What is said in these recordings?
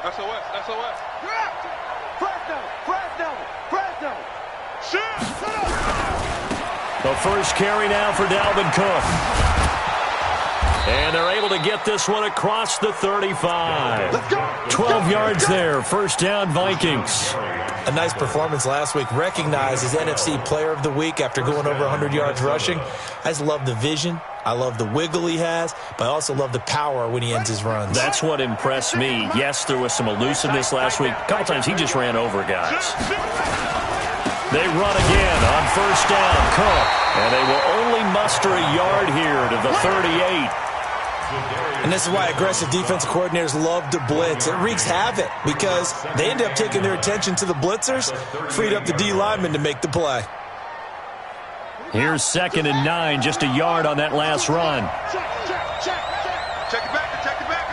SOS, SOS. Fresno. The first carry now for Dalvin Cook. And they're able to get this one across the 35. 12 yards there. First down, Vikings. A nice performance last week. Recognized as NFC Player of the Week after going over 100 yards rushing. I just love the vision. I love the wiggle he has, but I also love the power when he ends his runs. That's what impressed me. Yes, there was some elusiveness last week. A couple times he just ran over guys. They run again on first down. Cook. And they will only muster a yard here to the 38. And this is why aggressive defensive coordinators love to blitz. It wreaks havoc because they end up taking their attention to the blitzers, freed up the D lineman to make the play. Here's 2nd and 9, just a yard on that last run. Check it back, check it back.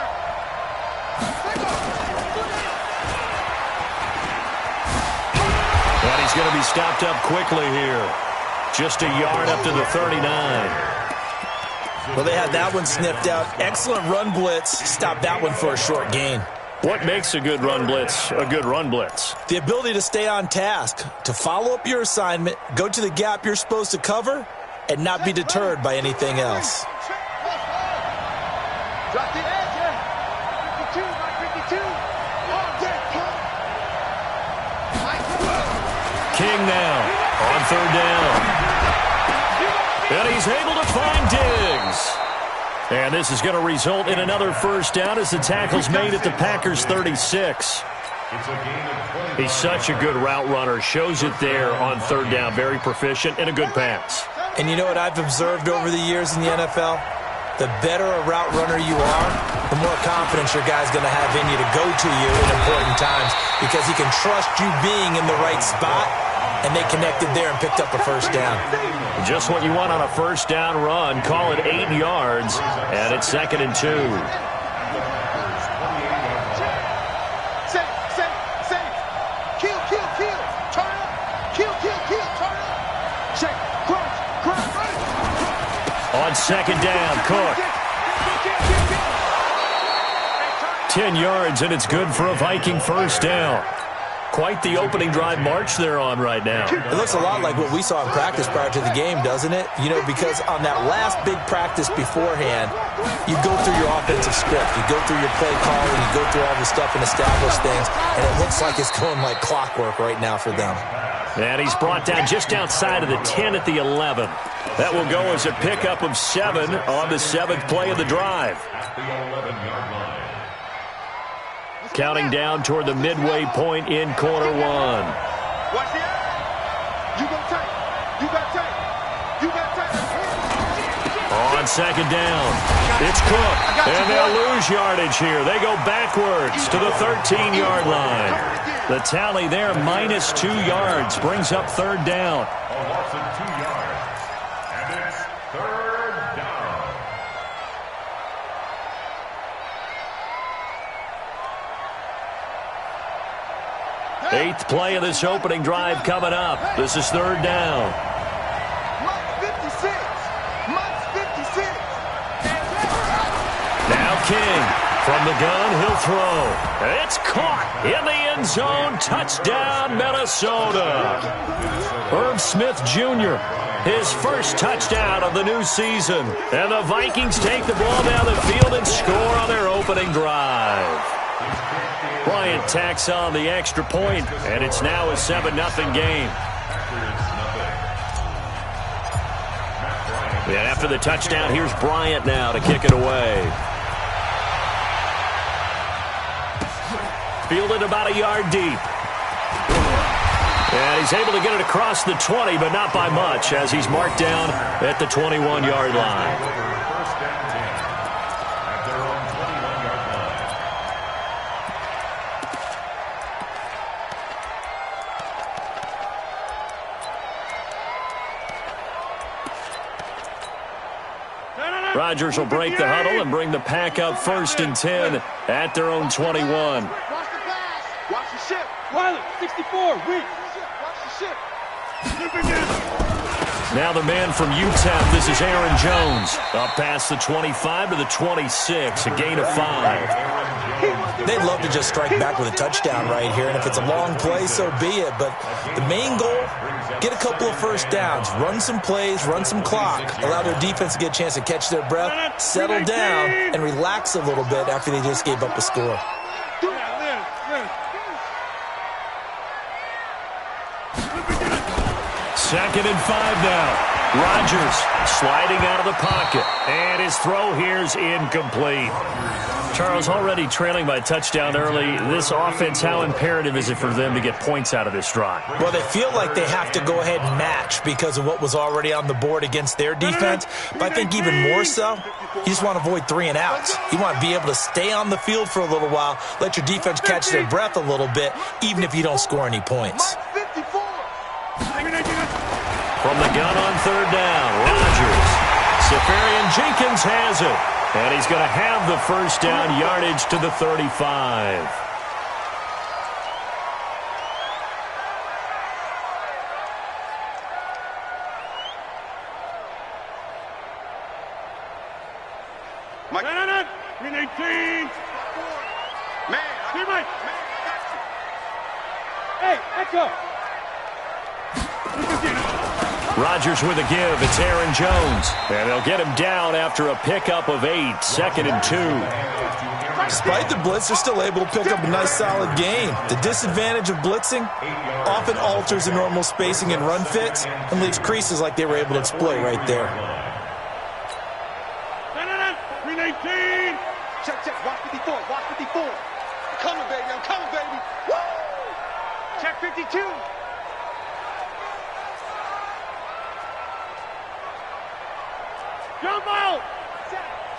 And he's going to be stopped up quickly here. Just a yard up to the 39. Well, they had that one sniffed out. Excellent run blitz. Stopped that one for a short gain. What makes a good run blitz a good run blitz? The ability to stay on task, to follow up your assignment, go to the gap you're supposed to cover, and not be deterred by anything else. Drop the edge, yeah. 52, Mike 52. King now on third down. And he's able to find Diggs. And this is going to result in another first down as the tackle's made at the Packers' 36. He's such a good route runner. Shows it there on third down. Very proficient and a good pass. And you know what I've observed over the years in the NFL? The better a route runner you are, the more confidence your guy's going to have in you to go to you in important times because he can trust you being in the right spot, and they connected there and picked up a first down. Just what you want on a first down run. Call it 8 yards, and it's 2nd and 2. Kill. Turn up. Kill. Turn up. Check. Crunch. On 2nd down, Cook. 10 yards, and it's good for a Viking first down. Quite the opening drive march they're on right now. It looks a lot like what we saw in practice prior to the game, doesn't it? You know, because on that last big practice beforehand, you go through your offensive script. You go through your play calling. You go through all the stuff and establish things. And it looks like it's going like clockwork right now for them. And he's brought down just outside of the 10 at the 11. That will go as a pickup of 7 on the 7th play of the drive. Counting down toward the midway point in quarter 1. Watch the edge. You got take. On 2nd down, it's Cook. And they'll lose yardage here. They go backwards to the 13-yard line. The tally there, minus 2 yards, brings up third down. Eighth play of this opening drive coming up. This is third down. Now King from the gun. He'll throw. It's caught in the end zone. Touchdown, Minnesota. Herb Smith Jr., his first touchdown of the new season. And the Vikings take the ball down the field and score on their opening drive. Bryant tacks on the extra point, and it's now a 7-0 game. And after the touchdown, here's Bryant now to kick it away. Fielded about a yard deep. And he's able to get it across the 20, but not by much, as he's marked down at the 21-yard line. Rodgers will break the huddle and bring the pack up 1st and 10 at their own 21. Watch the pass. Watch the ship. Wilder, 64. Weak. Watch the ship. Now the man from UTEP, this is Aaron Jones. Up past the 25 to the 26, a gain of 5. They'd love to just strike back with a touchdown right here, and if it's a long play, so be it. But the main goal, get a couple of first downs, run some plays, run some clock, allow their defense to get a chance to catch their breath, settle down, and relax a little bit after they just gave up a score. Second and 5 now. Rodgers sliding out of the pocket, and his throw here's incomplete. Charles, already trailing by a touchdown early. This offense, how imperative is it for them to get points out of this drive? Well, they feel like they have to go ahead and match because of what was already on the board against their defense. But I think even more so, you just want to avoid 3 and outs. You want to be able to stay on the field for a little while, let your defense catch their breath a little bit, even if you don't score any points. From the gun on third down, Rodgers. Safarian Jenkins has it. And he's going to have the first down, yardage to the 35. Mike. 18. Man. Here, Mike. Hey, let's go. Rodgers with a give. It's Aaron Jones. And they'll get him down after a pickup of 8. Second and 2. Despite the blitz, they're still able to pick up a nice, solid gain. The disadvantage of blitzing often alters the normal spacing and run fits and leaves creases like they were able to exploit right there. 319. Check, check. Watch 54. Watch 54. I'm coming, baby. I'm coming, baby. Woo! Check 52. Jump out!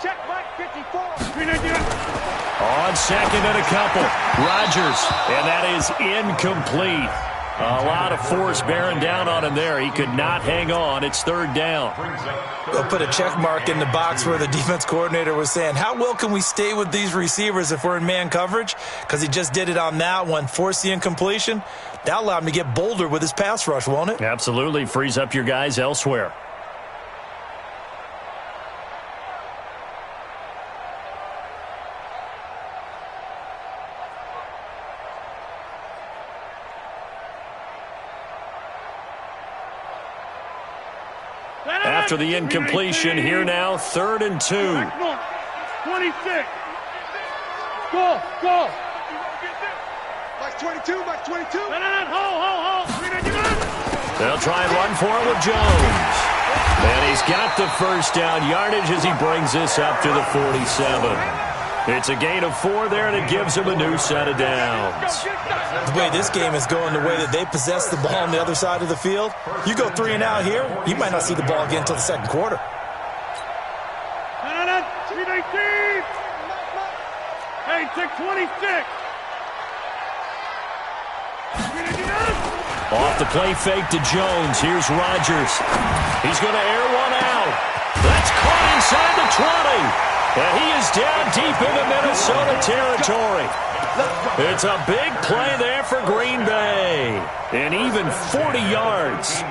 Check Mike 54. On second and a couple. Rodgers, and that is incomplete. A lot of force bearing down on him there. He could not hang on. It's third down. They'll put a check mark in the box where the defense coordinator was saying, how well can we stay with these receivers if we're in man coverage? Because he just did it on that one, forced the incompletion. That'll allow him to get bolder with his pass rush, won't it? Absolutely. Frees up your guys elsewhere. After the incompletion, here now, 3rd and 2. 26. Go, go. Mike's 22, Mike's 22. Hold. They'll try and run for it with Jones. And he's got the first down yardage as he brings this up to the 47. It's a gain of 4 there, and it gives him a new set of downs. The way this game is going, the way that they possess the ball on the other side of the field, you go 3 and out here, you might not see the ball again until the second quarter. 319. Hey, check 26. Off the play fake to Jones. Here's Rodgers. He's going to air one out. That's caught inside the 20. And he is down deep into Minnesota territory. It's a big play there for Green Bay. And even 40 yards.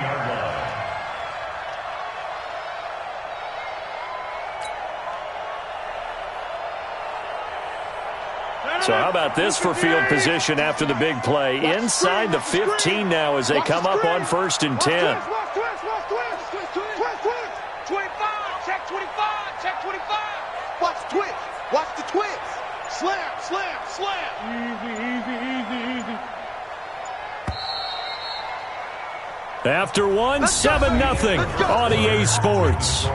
So how about this for field position after the big play? Inside the 15 now as they come up on 1st and 10. 25, check 25, check 25. Watch the twitch, watch the twitch. Slam, slam, slam. Easy. After one, 7-0 on EA Sports.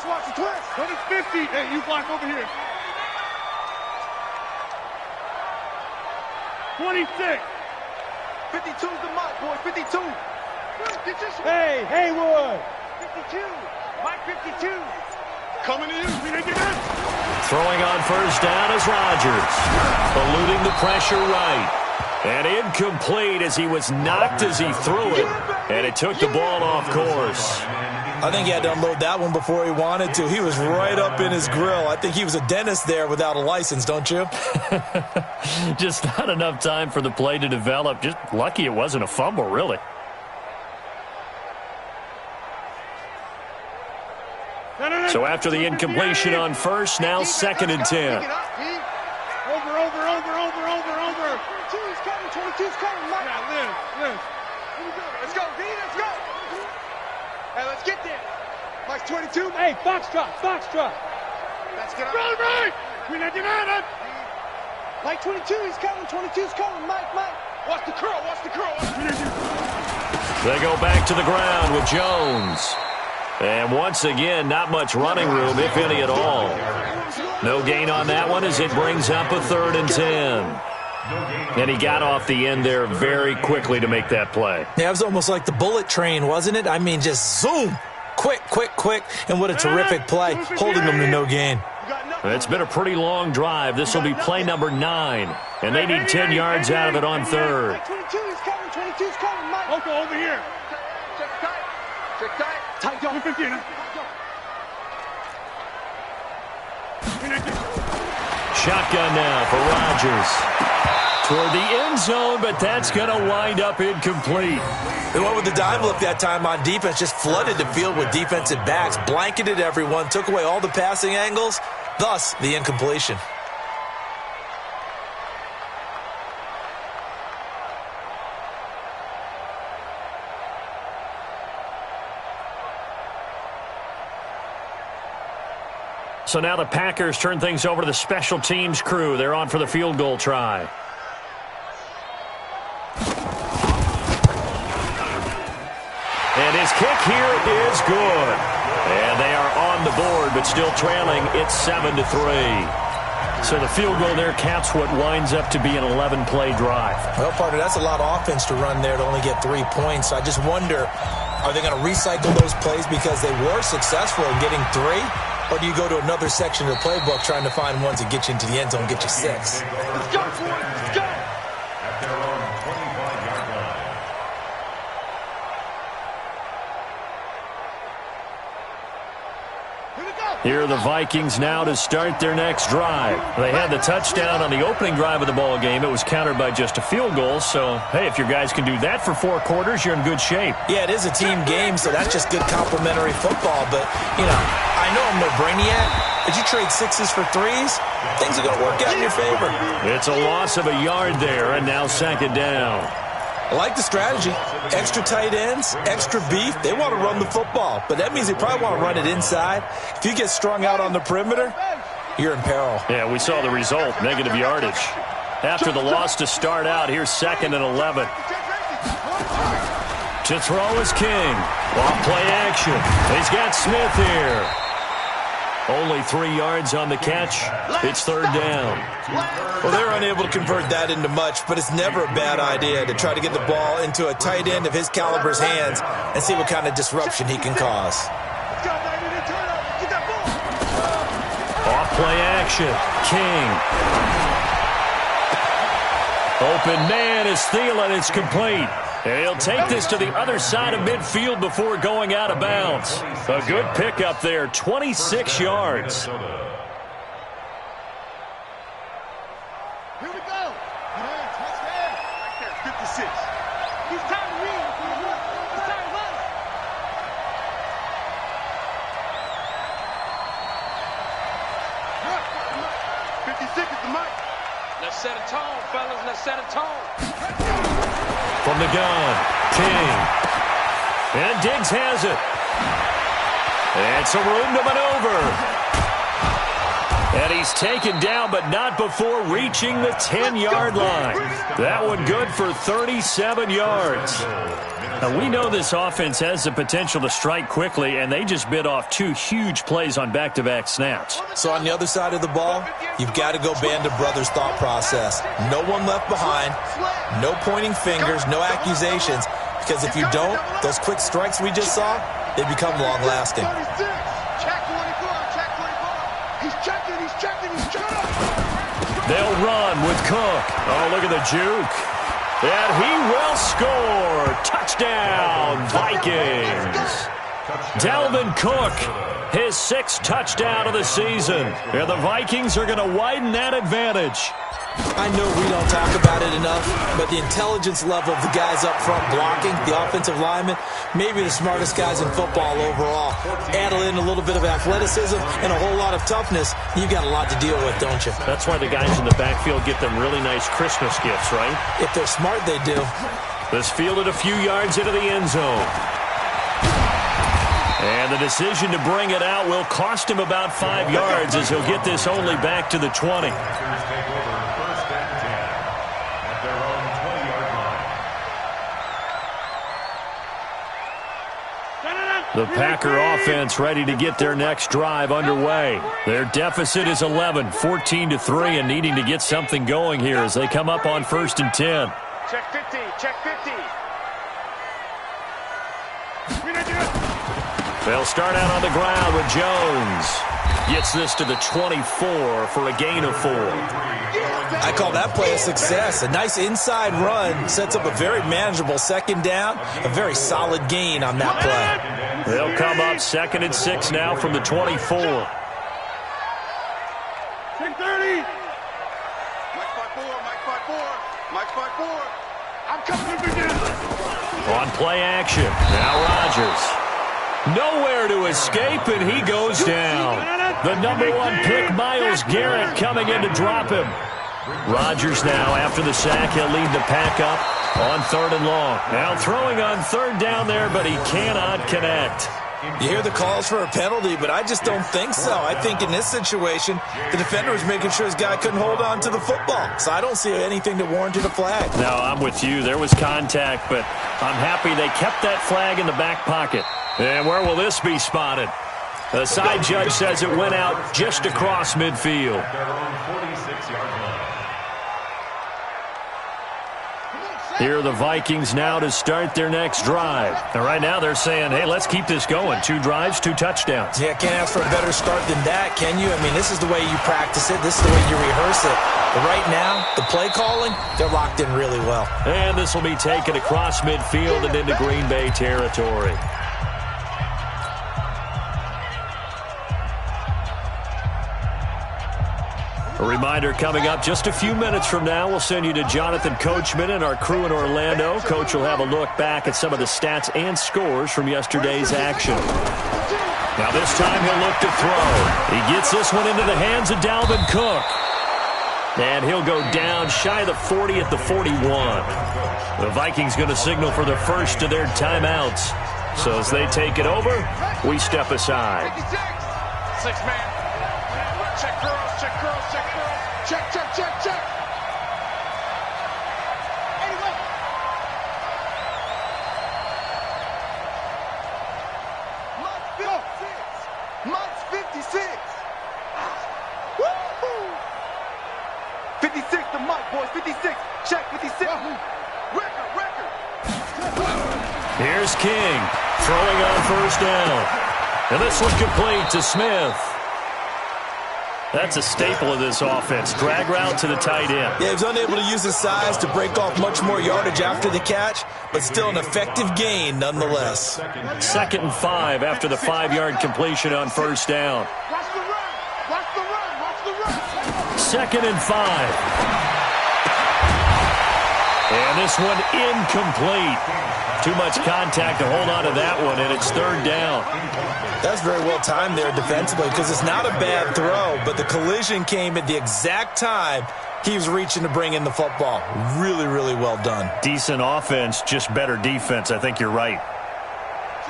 Watch the twist. Put it 50. Hey, you block over here. 26. 52's the mark, boys. 52. Hey, Haywood. 52. Mike 52. Coming to you. Throwing on first down is Rodgers. Eluding the pressure right. And incomplete as he was knocked as he threw it. And it took the ball off course. I think he had to unload that one before he wanted to. He was right up in his grill. I think he was a dentist there without a license, don't you? Just not enough time for the play to develop. Just lucky it wasn't a fumble, really. So after the incompletion on first, now 2nd and 10. Over. 22's coming. 22's coming. Mike. Liz. Let's go, D. Let's go. Hey, let's get there. Mike's 22. Hey, Foxtrot. Let's get on. Right. We're not United. Mike 22, he's coming. 22's coming. Mike. Watch the curl. They go back to the ground with Jones. And once again, not much running room, if any at all. No gain on that one as it brings up a 3rd and 10. And he got off the end there very quickly to make that play. Yeah, it was almost like the bullet train, wasn't it? I mean, just zoom. Quick. And what a terrific play, holding them to no gain. It's been a pretty long drive. This will be play number 9. And they need 10 yards out of it on 3rd. 22's coming. Mike. Okay, over here. Check tight. Tight, don't 15. Shotgun now for Rodgers. Toward the end zone, but that's going to wind up incomplete. They went with the dime look that time on defense, just flooded the field with defensive backs, blanketed everyone, took away all the passing angles, thus the incompletion. So now the Packers turn things over to the special teams crew. They're on for the field goal try. And his kick here is good. And they are on the board, but still trailing. It's 7-3. So the field goal there caps what winds up to be an 11-play drive. Well, partner, that's a lot of offense to run there to only get 3 points. I just wonder, are they going to recycle those plays because they were successful in getting 3? Or do you go to another section of the playbook trying to find ones that get you into the end zone, get you 6? Let's go, boys. Let's go. Here are the Vikings now to start their next drive. They had the touchdown on the opening drive of the ball game. It was countered by just a field goal. So, hey, if your guys can do that for 4 quarters, you're in good shape. Yeah, it is a team game, so that's just good complimentary football. But, I know I'm no brainiac, but you trade 6s for 3s, things are going to work out in your favor. It's a loss of a yard there, and now 2nd down. I like the strategy. Extra tight ends, extra beef. They want to run the football, but that means they probably want to run it inside. If you get strung out on the perimeter, you're in peril. Yeah, we saw the result, negative yardage. After the loss to start out, here's 2nd and 11. To throw is King. Off play action. He's got Smith here. Only 3 yards on the catch. It's 3rd down. Well, they're unable to convert that into much, but it's never a bad idea to try to get the ball into a tight end of his caliber's hands and see what kind of disruption he can cause. Off play action. King. Open man is Thielen. It's complete. And he'll take this to the other side of midfield before going out of bounds. A good pickup there, 26 yards. Here we go. Touchdown. 56. He's time to win. It's time to run. 56 is the mic. Let's set a tone, fellas. Let's set a tone. From the gun, King. And Diggs has it. It's a room to maneuver. And he's taken down, but not before reaching the 10-yard line. That one good for 37 yards. Now, we know this offense has the potential to strike quickly, and they just bit off 2 huge plays on back-to-back snaps. So on the other side of the ball, you've got to go band of brothers thought process. No one left behind, no pointing fingers, no accusations, because if you don't, those quick strikes we just saw, they become long-lasting. They'll run with Cook. Oh, look at the juke. And he will score. Touchdown, Vikings. Dalvin Cook, his 6th touchdown of the season. And the Vikings are going to widen that advantage. I know we don't talk about it enough, but the intelligence level of the guys up front blocking, the offensive linemen, maybe the smartest guys in football overall. Add in a little bit of athleticism and a whole lot of toughness, you've got a lot to deal with, don't you? That's why the guys in the backfield get them really nice Christmas gifts, right? If they're smart, they do. This fielded a few yards into the end zone. And the decision to bring it out will cost him about 5 yards as he'll get this only back to the 20. The Packer offense ready to get their next drive underway. Their deficit is 11, 14-3, and needing to get something going here as they come up on 1st and 10. Check 50, check 50. They'll start out on the ground with Jones. Gets this to the 24 for a gain of 4. I call that play a success. A nice inside run sets up a very manageable 2nd down. A very solid gain on that play. They'll come up 2nd and 6 now from the 24. 30. Mike 5-4. I'm coming to begin. On play action. Now Rodgers. Nowhere to escape, and he goes down. The number 1 pick, Myles Garrett, coming in to drop him. Rodgers now, after the sack, he'll lead the pack up on 3rd and long. Now throwing on 3rd down there, but he cannot connect. You hear the calls for a penalty, but I just don't think so. I think in this situation, the defender was making sure his guy couldn't hold on to the football. So I don't see anything that warranted a flag. No, I'm with you. There was contact, but I'm happy they kept that flag in the back pocket. And where will this be spotted? The side judge says it went out just across midfield. Here are the Vikings now to start their next drive. And right now they're saying, hey, let's keep this going. 2 drives, 2 touchdowns. Yeah, can't ask for a better start than that, can you? I mean, this is the way you practice it. This is the way you rehearse it. But right now, the play calling, they're locked in really well. And this will be taken across midfield and into Green Bay territory. A reminder coming up just a few minutes from now, we'll send you to Jonathan Coachman and our crew in Orlando. Coach will have a look back at some of the stats and scores from yesterday's action. Now this time he'll look to throw. He gets this one into the hands of Dalvin Cook. And he'll go down shy of the 40 at the 41. The Vikings going to signal for the first of their timeouts. So as they take it over, we step aside. 6-man. Check girls, check girls, check girls. Check, check, check, check. Anyway. Month's 56. Woo-hoo. 56 to Mike, boys. 56. Check 56. Record. Here's King throwing on 1st down. And this one complete to Smith. That's a staple of this offense. Drag route to the tight end. Yeah, he was unable to use his size to break off much more yardage after the catch, but still an effective gain nonetheless. 2nd and 5 after the 5-yard completion on 1st down. Watch the run. Watch the run. Watch the run. 2nd and 5. And this one incomplete. Too much contact to hold on to that one, and it's 3rd down. That's very well timed there defensively because it's not a bad throw, but the collision came at the exact time he was reaching to bring in the football. Really, really well done. Decent offense, just better defense. I think you're right.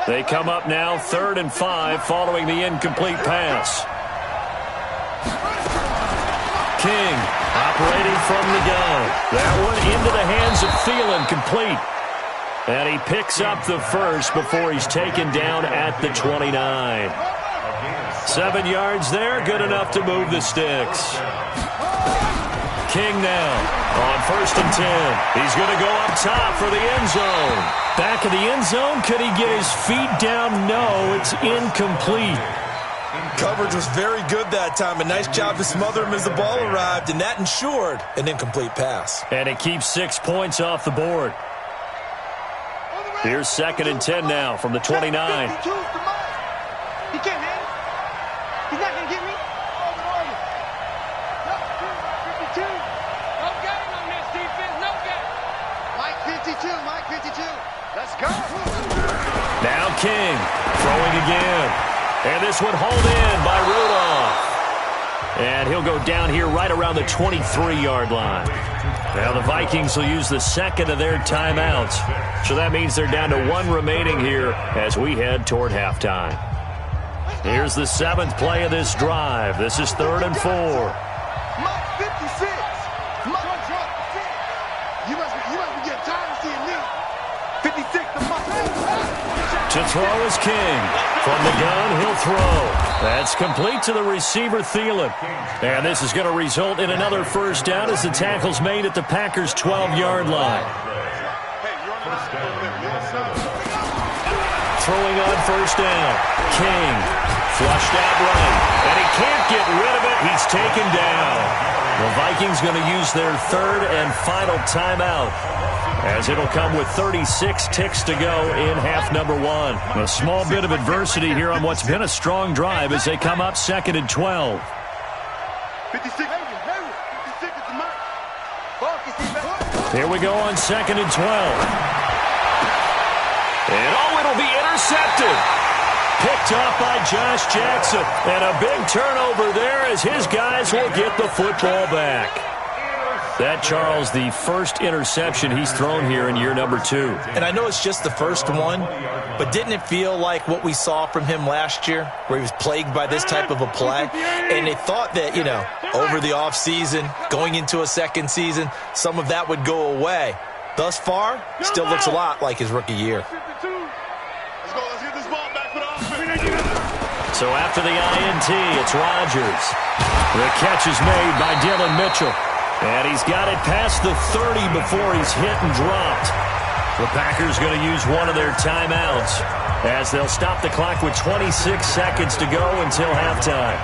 They come up now 3rd and 5 following the incomplete pass. King, operating from the gun. That one into the hands of Thielen, complete. And he picks up the first before he's taken down at the 29. 7 yards there, good enough to move the sticks. King now on 1st and 10. He's going to go up top for the end zone. Back of the end zone, could he get his feet down? No, it's incomplete. Coverage was very good that time. A nice job to smother him as the ball arrived, and that ensured an incomplete pass. And it keeps 6 points off the board. Here's 2nd and 10 now from the 29. He can't have it. He's not going to get me. No game on this defense. No game. Mike 52. Mike 52. Let's go. Now King throwing again. And this one hauled in by Rudolph. And he'll go down here right around the 23-yard line. Now the Vikings will use the second of their timeouts. So that means they're down to 1 remaining here as we head toward halftime. Here's the 7th play of this drive. This is 3rd and 4. Mike 56. You must be getting tired of seeing me. 56 to Mike. To throw is King. From the gun, he'll throw. That's complete to the receiver, Thielen. And this is going to result in another first down as the tackle's made at the Packers' 12-yard line. Throwing on 1st down. King flushed out right. And he can't get rid of it. He's taken down. The Vikings going to use their 3rd and final timeout, as it'll come with 36 ticks to go in half number 1. A small bit of adversity here on what's been a strong drive as they come up 2nd and 12. 56. Here we go on 2nd and 12. And it'll be intercepted. Picked off by Josh Jackson. And a big turnover there as his guys will get the football back. That, Charles, the first interception he's thrown here in year number 2. And I know it's just the first one, but didn't it feel like what we saw from him last year, where he was plagued by this type of a play? And they thought that, over the offseason, going into a second season, some of that would go away. Thus far, still looks a lot like his rookie year. Let's get this ball back for the offense. So after the INT, it's Rodgers. The catch is made by Dillon Mitchell. And he's got it past the 30 before he's hit and dropped. The Packers going to use one of their timeouts as they'll stop the clock with 26 seconds to go until halftime.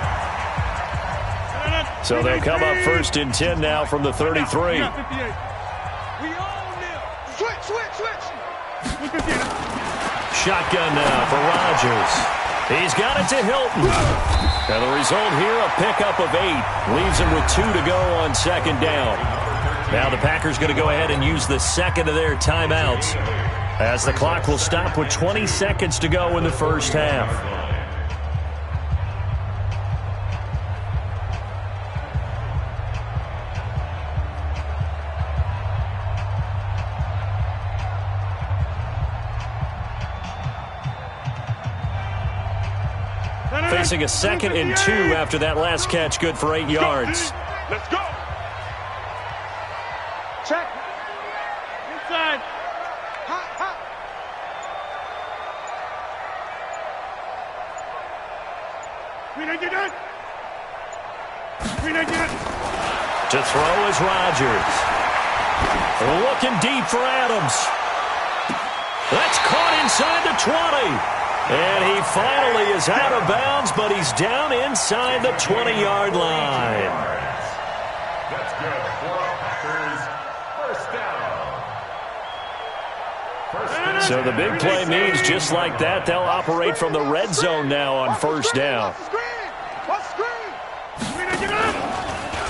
So they'll come up 1st and 10 now from the 33. Switch. Shotgun now for Rodgers. He's got it to Hilton. And the result here, a pickup of 8. Leaves him with 2 to go on 2nd down. Now the Packers going to go ahead and use the second of their timeouts, as the clock will stop with 20 seconds to go in the first half. Facing a 2nd and 2 after that last catch, good for 8 yards. Let's go. Check. Inside. Hot. To throw is Rodgers. Looking deep for Adams. That's caught inside the 20. And he finally is out of bounds, but he's down inside the 20-yard line. That's good for Packers. First down. So the big play means just like that, they'll operate from the red zone now on 1st down.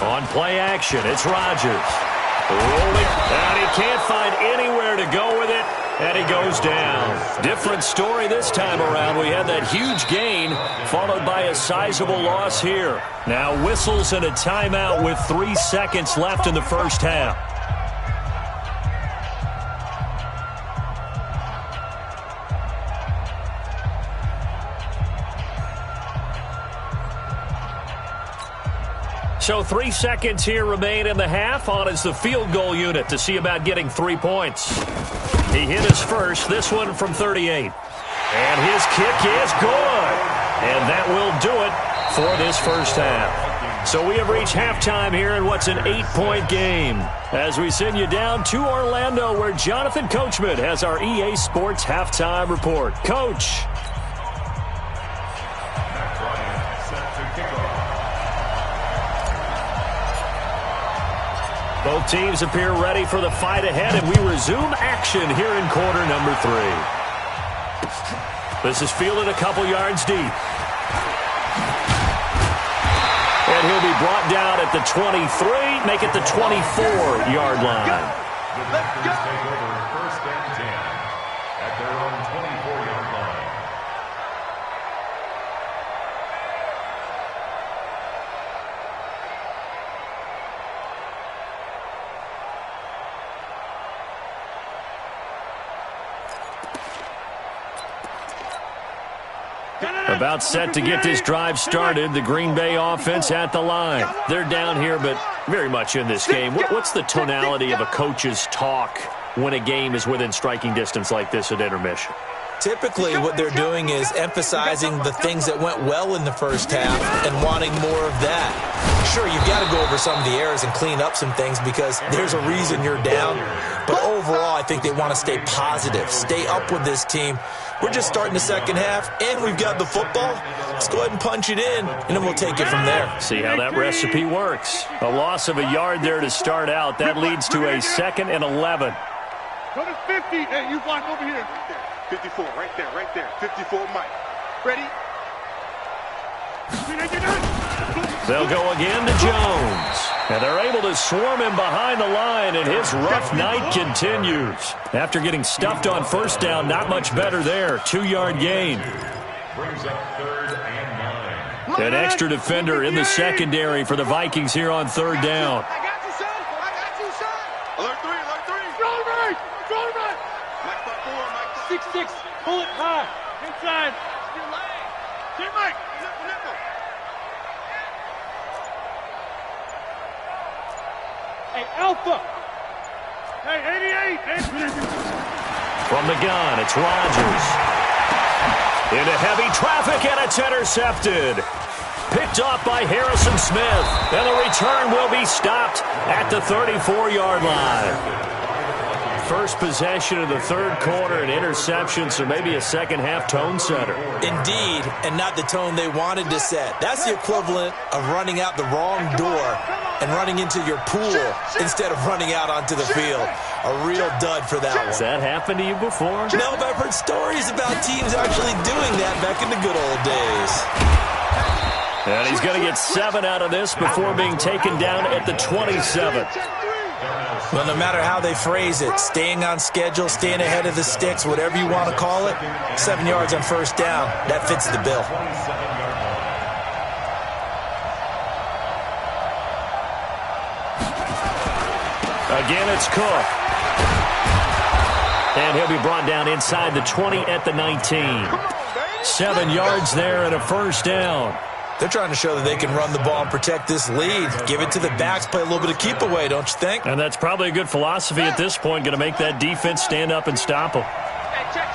On play action, it's Rodgers. Rolling, and he can't find anywhere to go with it. And he goes down. Different story this time around. We had that huge gain followed by a sizable loss here. Now whistles and a timeout with 3 seconds left in the first half. So 3 seconds here remain in the half. On is the field goal unit to see about getting 3 points. He hit his first, this one from 38. And his kick is good. And that will do it for this first half. So we have reached halftime here in what's an 8-point game. As we send you down to Orlando, where Jonathan Coachman has our EA Sports halftime report. Coach. Both teams appear ready for the fight ahead, and we resume action here in quarter number 3. This is fielded a couple yards deep. And he'll be brought down at the 23, make it the 24-yard line. The Packers take over first and 10 at their own 24-yard line. About set to get this drive started, the Green Bay offense at the line. They're down here, but very much in this game. What's the tonality of a coach's talk when a game is within striking distance like this at intermission? Typically, what they're doing is emphasizing the things that went well in the first half and wanting more of that. Sure, you've got to go over some of the errors and clean up some things because there's a reason you're down. But overall, I think they want to stay positive, stay up with this team. We're just starting the second half, and we've got the football. Let's go ahead and punch it in, and then we'll take it from there. See how that recipe works. A loss of a yard there to start out. That leads to a 2nd and 11. Go to 50. Hey, you blind over here. 54, right there, right there. 54, Mike. Ready? They'll go again to Jones. And they're able to swarm him behind the line, and his rough night continues. After getting stuffed on first down, not much better there. 2-yard gain. Brings up 3rd and 9. An extra defender in the secondary for the Vikings here on 3rd down. I got you, son. I got you, son. Alert 3, alert 3. Control right, control right. Mike, 4, Mike. 6'6", pull it high. Inside. Your leg. Get Mike. Nipple. Hey, Alpha. Hey, 88. From the gun, it's Rodgers. Into heavy traffic, and it's intercepted. Picked off by Harrison Smith. And the return will be stopped at the 34-yard line. First possession of the 3rd quarter, an interception, so maybe a second-half tone setter. Indeed, and not the tone they wanted to set. That's the equivalent of running out the wrong door and running into your pool instead of running out onto the field. A real dud for that one. Has that happened to you before? No, but I've heard stories about teams actually doing that back in the good old days. And he's going to get 7 out of this before being taken down at the 27. Well, no matter how they phrase it, staying on schedule, staying ahead of the sticks, whatever you want to call it, 7 yards on first down, that fits the bill. Again, it's Cook. And he'll be brought down inside the 20 at the 19. 7 yards there and a first down. They're trying to show that they can run the ball and protect this lead. Give it to the backs, play a little bit of keep away, don't you think? And that's probably a good philosophy at this point, going to make that defense stand up and stop them. Hey, check.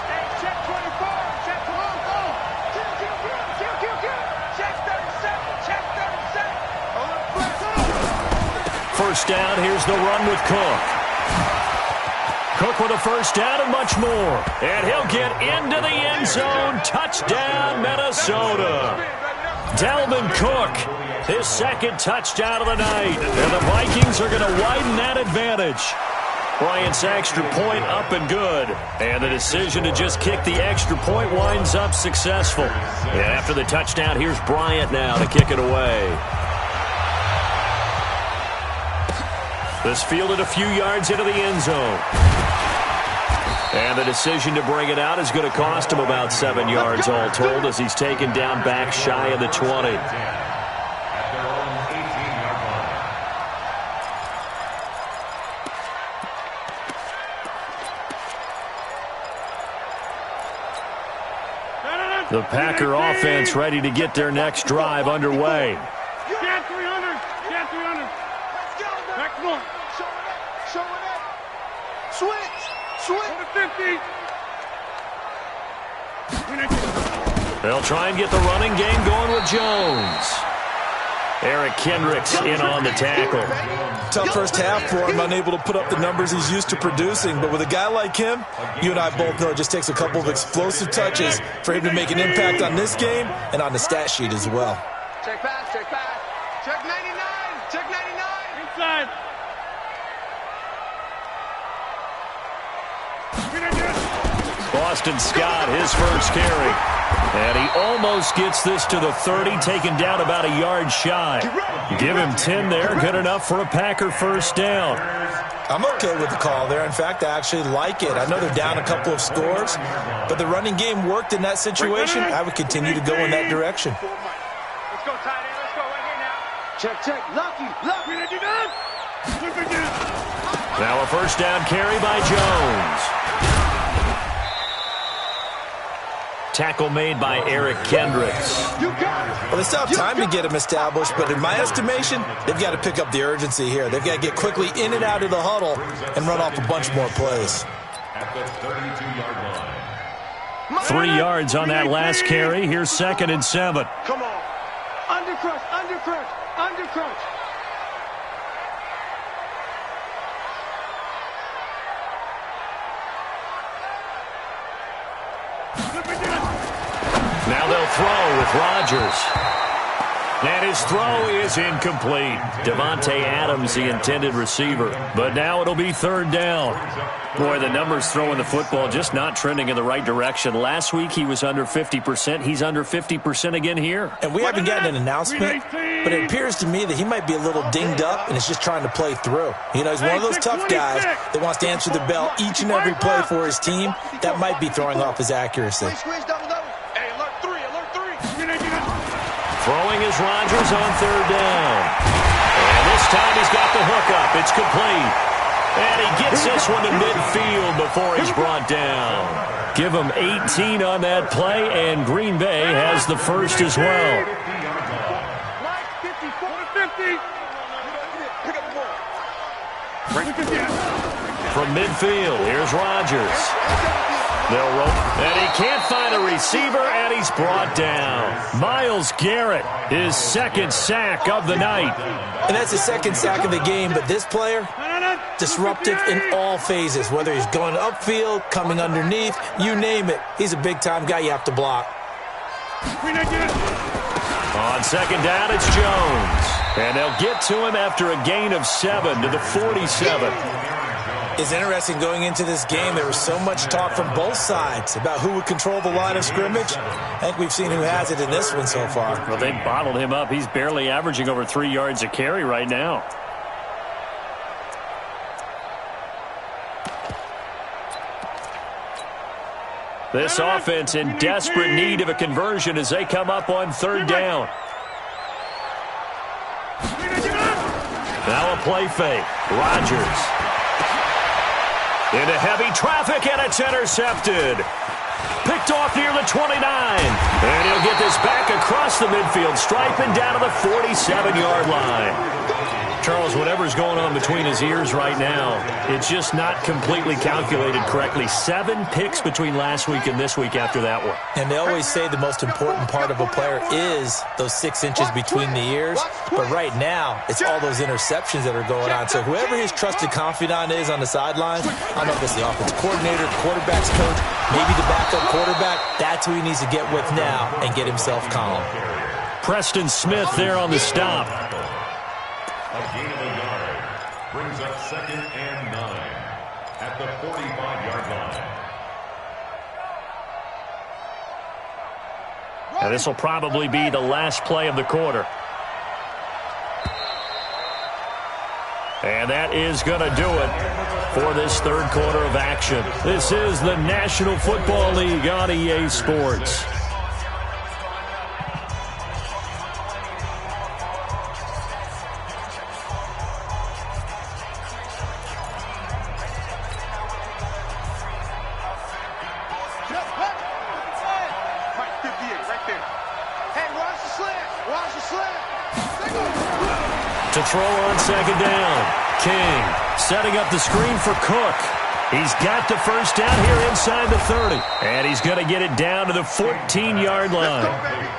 Hey, check 24. Check 24. Check 37. Check 37. First down, here's the run with Cook. Cook with a first down and much more. And he'll get into the end zone. Touchdown, Minnesota. Dalvin Cook, his 2nd touchdown of the night. And the Vikings are going to widen that advantage. Bryant's extra point up and good. And the decision to just kick the extra point winds up successful. And after the touchdown, here's Bryant now to kick it away. This fielded a few yards into the end zone. And the decision to bring it out is going to cost him about 7 yards all told as he's taken down back shy of the 20. The Packer offense ready to get their next drive underway. Get 300. Get 300. Let's go. Back one. Show it up. Show it up. Switch. Switch. Go to 50. They'll try and get the running game going with Jones. Eric Kendricks in on the tackle. Tough first half for him, unable to put up the numbers he's used to producing. But with a guy like him, you and I both know it just takes a couple of explosive touches for him to make an impact on this game and on the stat sheet as well. Check pass, check pass. Check 99, check 99. Inside. Boston Scott, his first carry. And he almost gets this to the 30, taken down about a yard shy. Give him 10 there, good enough for a Packer first down. I'm okay with the call there. In fact, I actually like it. I know they're down a couple of scores, but the running game worked in that situation. I would continue to go in that direction. Let's go, tight end. Let's go right here now. Check, check. Lucky, lucky. Now a first down carry by Jones. Tackle made by Eric Kendricks. Well, they still have time to get him established, but in my estimation, they've got to pick up the urgency here. They've got to get quickly in and out of the huddle and run off a bunch more plays. At the 32-yard line. 3 yards on that last carry. Here's 2nd and 7. Come on. Undercrush, undercrush, undercrush. Now they'll throw with Rodgers. And his throw is incomplete. Devontae Adams, the intended receiver. But now it'll be 3rd down. Boy, the numbers throwing the football just not trending in the right direction. Last week he was under 50%. He's under 50% again here. And we haven't gotten an announcement, but it appears to me that he might be a little dinged up and is just trying to play through. You know, he's one of those tough guys that wants to answer the bell each and every play for his team. That might be throwing off his accuracy. Throwing is Rodgers on 3rd down. And this time he's got the hook up. It's complete. And he gets this one to midfield before he's brought down. Give him 18 on that play, and Green Bay has the first as well. From midfield, here's Rodgers. They'll roll, and he can't find a receiver, and he's brought down. Myles Garrett, his 2nd sack of the night. And that's the 2nd sack of the game, but this player, disruptive in all phases, whether he's going upfield, coming underneath, you name it. He's a big-time guy you have to block. On 2nd down, it's Jones. And they'll get to him after a gain of 7 to the 47. It's interesting going into this game. There was so much talk from both sides about who would control the line of scrimmage. I think we've seen who has it in this one so far. Well, they bottled him up. He's barely averaging over 3 yards a carry right now. This offense in desperate need of a conversion as they come up on 3rd down. Now a play fake. Rodgers. Into heavy traffic, and it's intercepted. Picked off near the 29. And he'll get this back across the midfield stripe and down to the 47-yard line. Charles, whatever's going on between his ears right now, it's just not completely calculated correctly. 7 picks between last week and this week after that one. And they always say the most important part of a player is those 6 inches between the ears. But right now, it's all those interceptions that are going on. So whoever his trusted confidant is on the sidelines, I don't know if it's the offense coordinator, quarterback's coach, maybe the backup quarterback, that's who he needs to get with now and get himself calm. Preston Smith there on the stop. A gain of a yard brings up 2nd and 9 at the 45-yard line. And this will probably be the last play of the quarter. And that is going to do it for this 3rd quarter of action. This is the National Football League on EA Sports. throw on second down. King setting up the screen for Cook. He's got the first down here inside the 30. And he's going to get it down to the 14-yard line.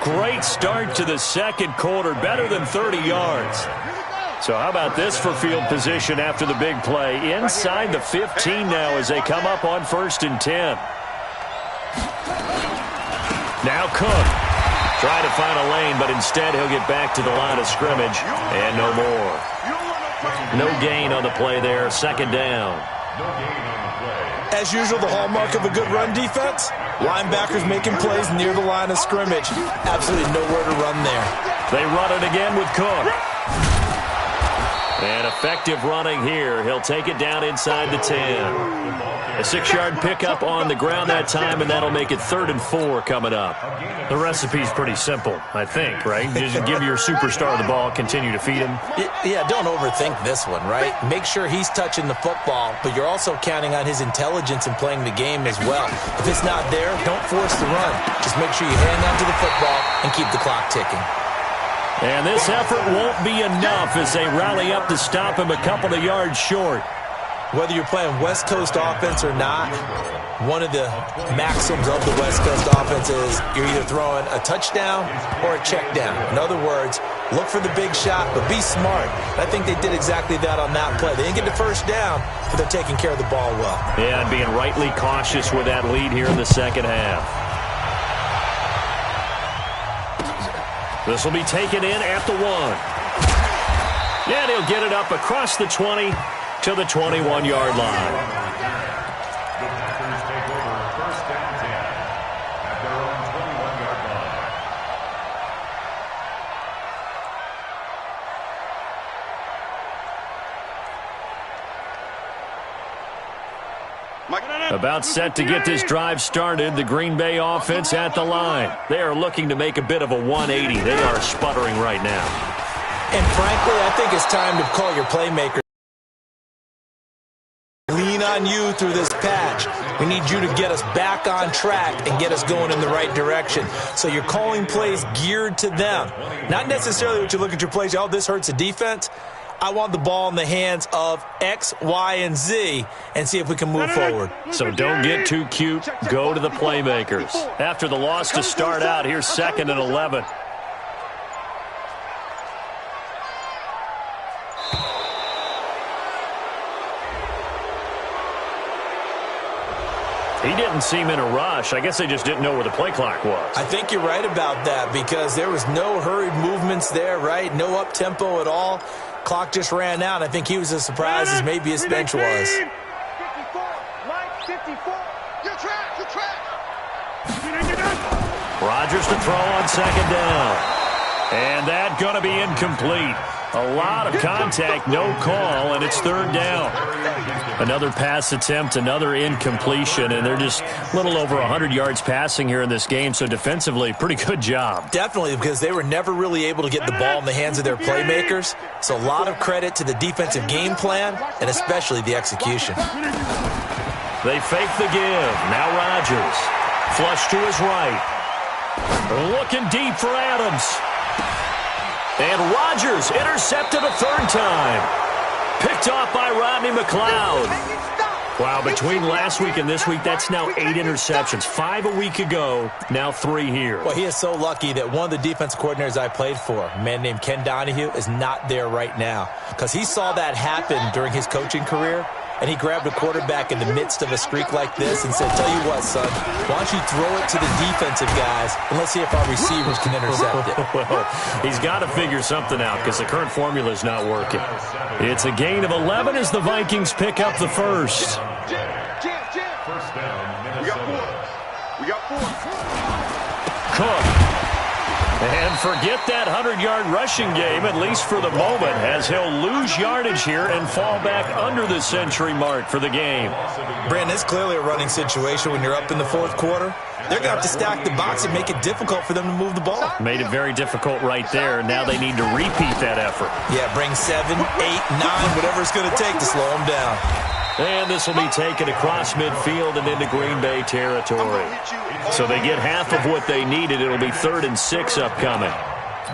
Great start to the second quarter, better than 30 yards. So how about this for field position after the big play? Inside the 15 now as they come up on 1st and 10. Now Cook trying to find a lane, but instead he'll get back to the line of scrimmage and no more. No gain on the play there. Second down. As usual, the hallmark of a good run defense, linebackers making plays near the line of scrimmage. Absolutely nowhere to run there. They run it again with Cook. And effective running here. He'll take it down inside the 10. A 6-yard pickup on the ground that time, and that'll make it 3rd and 4 coming up. The recipe's pretty simple, I think, right? Just give your superstar the ball, continue to feed him. Yeah, don't overthink this one, right? Make sure he's touching the football, but you're also counting on his intelligence in playing the game as well. If it's not there, don't force the run. Just make sure you hang on to the football and keep the clock ticking. And this effort won't be enough as they rally up to stop him a couple of yards short. Whether you're playing West Coast offense or not, one of the maxims of the West Coast offense is you're either throwing a touchdown or a check down. In other words, look for the big shot, but be smart. I think they did exactly that on that play. They didn't get the first down, but they're taking care of the ball well. Yeah, and being rightly cautious with that lead here in the second half. This will be taken in at the 1. And he'll get it up across the 20 to the 21-yard line. The Packers take over 1st and 10 at their own 21-yard line. About set to get this drive started, the Green Bay offense at the line. They are looking to make a bit of a 180. They are sputtering right now. And frankly, I think it's time to call your playmakers. Lean on you through this patch. We need you to get us back on track and get us going in the right direction. So you're calling plays geared to them. Not necessarily what you look at your plays, oh, this hurts the defense. I want the ball in the hands of X, Y, and Z and see if we can move forward. So don't get too cute. Go to the playmakers. After the loss to start out, here's 2nd and 11. He didn't seem in a rush. I guess they just didn't know where the play clock was. I think you're right about that because there was no hurried movements there, right? No up-tempo at all. Clock just ran out. I think he was as surprised as maybe his bench was. 54, Mike, 54. You're trapped, you're trapped. Rodgers to throw on second down. And that going to be incomplete. A lot of contact, no call, and it's 3rd down. Another pass attempt, another incompletion, and they're just a little over 100 yards passing here in this game, so defensively, pretty good job. Definitely, because they were never really able to get the ball in the hands of their playmakers, so a lot of credit to the defensive game plan, and especially the execution. They fake the give. Now Rodgers. Flush to his right. Looking deep for Adams. And Rodgers intercepted a 3rd time. Picked off by Rodney McLeod. Wow, between last week and this week, that's now 8 interceptions. 5 a week ago, now 3 here. Well, he is so lucky that one of the defense coordinators I played for, a man named Ken Donahue, is not there right now. Because he saw that happen during his coaching career, and he grabbed a quarterback in the midst of a streak like this and said, tell you what, son, why don't you throw it to the defensive guys, and let's see if our receivers can intercept it. Well, he's got to figure something out because the current formula is not working. It's a gain of 11 as the Vikings pick up the first. First down, We got 4. We got 4. Cook. And forget that 100-yard rushing game, at least for the moment, as he'll lose yardage here and fall back under the century mark for the game. Brandon, it's clearly a running situation when you're up in the 4th quarter. They're going to have to stack the box and make it difficult for them to move the ball. Made it very difficult right there. Now they need to repeat that effort. Yeah, bring 7, 8, 9, whatever it's going to take to slow them down. And this will be taken across midfield and into Green Bay territory. So they get half of what they needed. It'll be 3rd and 6 upcoming.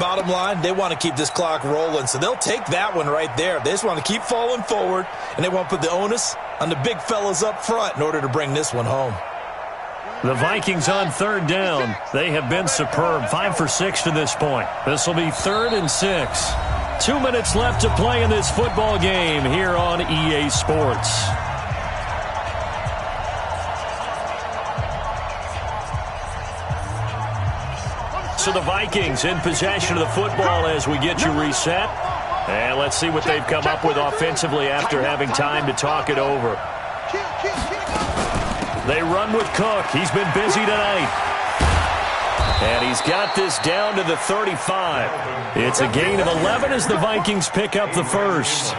Bottom line, they want to keep this clock rolling, so they'll take that one right there. They just want to keep falling forward, and they want to put the onus on the big fellas up front in order to bring this one home. The Vikings on third down. They have been superb, 5 for 6 to this point. This will be 3rd and 6. 2 minutes left to play in this football game here on EA Sports. So the Vikings in possession of the football as we get you reset. And let's see what they've come up with offensively after having time to talk it over. They run with Cook. He's been busy tonight. And he's got this down to the 35. It's a gain of 11 as the Vikings pick up the first.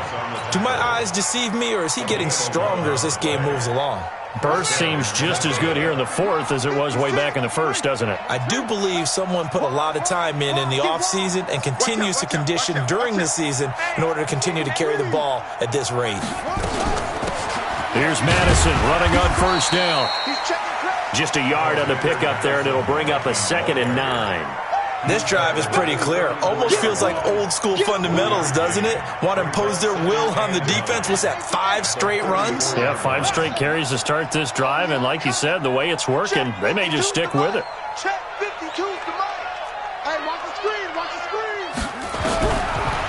Do my eyes deceive me, or is he getting stronger as this game moves along? Burst seems just as good here in the 4th as it was way back in the 1st, doesn't it? I do believe someone put a lot of time in the offseason and continues to condition during the season in order to continue to carry the ball at this rate. Here's Madison running on first down. Just a yard on the pickup there, and it'll bring up a 2nd and 9. This drive is pretty clear. Almost feels like old school fundamentals, doesn't it? Want to impose their will on the defense. What's that, 5 straight runs? Yeah, 5 straight carries to start this drive, and like you said, the way it's working, they may just stick with it. Check 52 to Mike. Hey, watch the screen, watch the screen.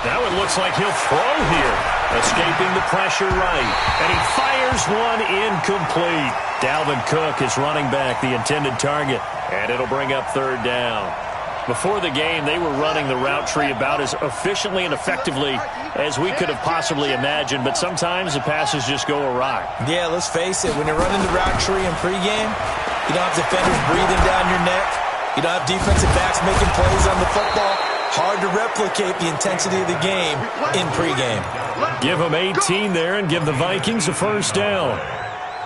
That one looks like he'll throw here. Escaping the pressure right, and he fires one incomplete. Dalvin Cook is running back, the intended target, and it'll bring up 3rd down. Before the game, they were running the route tree about as efficiently and effectively as we could have possibly imagined, but sometimes the passes just go awry. Yeah, let's face it, when you're running the route tree in pregame, you don't have defenders breathing down your neck. You don't have defensive backs making plays on the football. Hard to replicate the intensity of the game in pregame. Give them 18 there and give the Vikings a first down.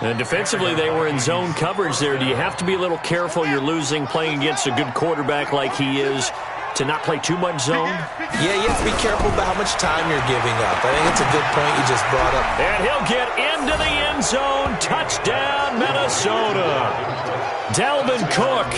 And defensively, they were in zone coverage there. Do you have to be a little careful? You're losing playing against a good quarterback like he is to not play too much zone? Yeah, you have to be careful about how much time you're giving up. I think it's a good point you just brought up. And he'll get into the end zone. Touchdown, Minnesota. Dalvin Cook,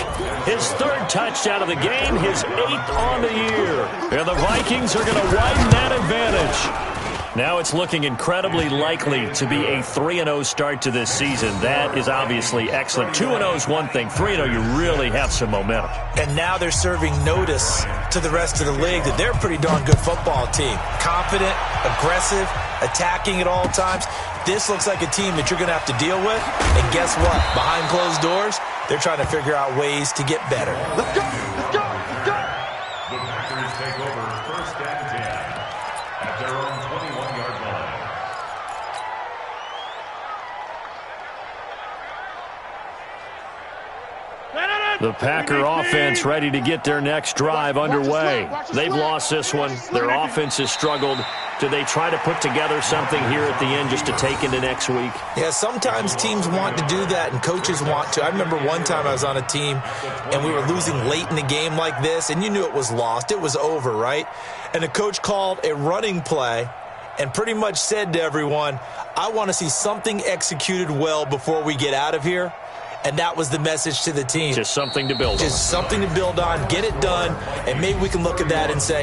his 3rd touchdown of the game, his 8th on the year. And the Vikings are going to widen that advantage. Now it's looking incredibly likely to be a 3-0 start to this season. That is obviously excellent. 2-0 is one thing. 3-0, you really have some momentum. And now they're serving notice to the rest of the league that they're a pretty darn good football team. Confident, aggressive, attacking at all times. This looks like a team that you're going to have to deal with. And guess what? Behind closed doors, they're trying to figure out ways to get better. Let's go, let's go, let's go. The Packers take over 1st and 10 at their own 21-yard line. The Packer offense ready to get their next drive underway. They've lost this one. Their offense has struggled. Do they try to put together something here at the end just to take into next week? Yeah, sometimes teams want to do that and coaches want to. I remember one time I was on a team and we were losing late in the game like this, and you knew it was lost. It was over, right? And the coach called a running play and pretty much said to everyone, I want to see something executed well before we get out of here. And that was the message to the team. Just something to build on. Just something to build on, get it done, and maybe we can look at that and say,